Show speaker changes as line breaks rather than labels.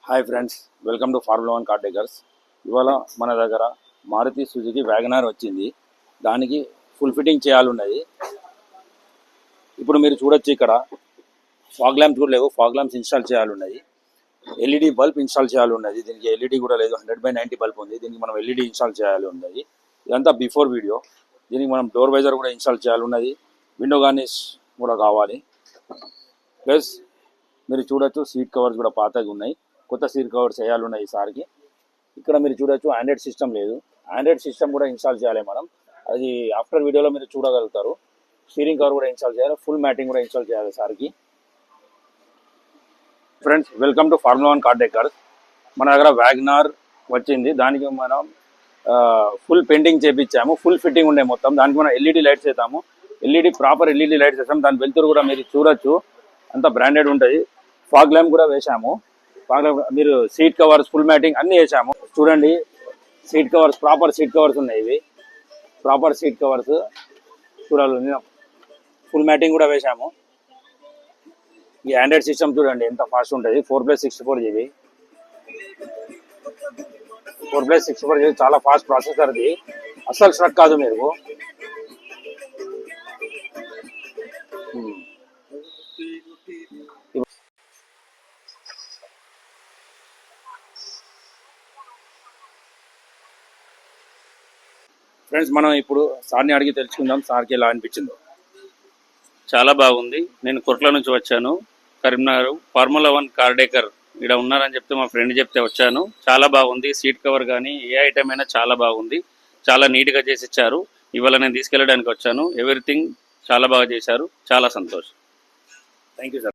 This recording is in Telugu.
Hi friends, welcome to formula 1 car takers. ఇవాళ మన దగ్గర మారుతి సుజుకి వ్యాగనార్ వచ్చింది. దానికి ఫుల్ ఫిట్టింగ్ చేయాలన్నది. ఇప్పుడు మీరు చూడొచ్చు, ఇక్కడ ఫాగ్ ల్యాంప్స్ కూడా లేవు. ఫాగ్ ల్యాంప్స్ ఇన్స్టాల్ చేయాలన్నది. ఎల్ఈడి బల్బ్ ఇన్స్టాల్ చేయాలన్నది. దీనికి ఎల్ఈడి కూడా లేదు. 100/90 బల్బ్ ఉంది. దీనికి మనం ఎల్ఈడి ఇన్స్టాల్ చేయాలి ఉన్నది. ఇదంతా బిఫోర్ వీడియో. దీనికి మనం డోర్ వైజర్ కూడా ఇన్స్టాల్ చేయాలన్నది. విండో గార్నిష్ కూడా కావాలి. ప్లస్ మీరు చూడొచ్చు, సీట్ కవర్స్ కూడా పాతగా ఉన్నాయి. కొత్త సీట్ కవర్స్ వేయాలున్నాయి ఈసారికి. ఇక్కడ మీరు చూడొచ్చు, ఆండ్రాయిడ్ సిస్టమ్ లేదు. ఆండ్రాయిడ్ సిస్టమ్ కూడా ఇన్స్టాల్ చేయాలి మనం. అది ఆఫ్టర్ వీడియోలో మీరు చూడగలుగుతారు. స్టీరింగ్ కవర్ కూడా ఇన్స్టాల్ చేయాలి. ఫుల్ మ్యాటింగ్ కూడా ఇన్స్టాల్ చేయాలి ఈసారికి. Friends, welcome to formula 1 car takers. మన దగ్గర వ్యాగనార్ వచ్చింది. దానికి మనం ఫుల్ పెయింటింగ్ చేయించాము. ఫుల్ ఫిట్టింగ్ ఉండే మొత్తం. దానికి మనం ఎల్ఈడి లైట్స్ వేస్తాము. ప్రాపర్ ఎల్ఈడి లైట్స్ వేస్తాము. దాని వెళ్తురు కూడా మీరు చూడొచ్చు, అంత బ్రాండెడ్ ఉంటుంది. ఫాగ్ ల్యాంప్ కూడా వేసాము. మీరు సీట్ కవర్స్, ఫుల్ మ్యాటింగ్ అన్నీ వేసాము. చూడండి, seat covers proper seat covers ఉన్నాయి. ఇవి ప్రాపర్ సీట్ కవర్స్ చూడాలి. ఫుల్ మ్యాటింగ్ కూడా వేసాము. ఈ ఆండ్రాయిడ్ సిస్టమ్ చూడండి ఎంత ఫాస్ట్ ఉంటుంది. 4+64 GB. 4+64 GB చాలా ఫాస్ట్ ప్రాసెసర్. ఇది అస్సలు స్ట్రక్ కాదు. మీరు ఫ్రెండ్స్, మనం ఇప్పుడు సార్ని అడిగి తెలుసుకుందాం, సార్కి ఎలా అనిపించిందో.
చాలా బాగుంది. నేను కొట్ల నుంచి వచ్చాను, కరీంనగర్. ఫార్ములా 1 కార్ టేకర్ ఇక్కడ ఉన్నారని చెప్తే మా ఫ్రెండ్ చెప్తే వచ్చాను. చాలా బాగుంది. సీట్ కవర్ కానీ ఏ ఐటమ్ అయినా చాలా బాగుంది. చాలా నీట్గా చేసి ఇచ్చారు. ఇవాళ నేను తీసుకెళ్ళడానికి వచ్చాను. ఎవ్రీథింగ్ చాలా బాగా చేశారు. చాలా సంతోషం.
Thank you sir.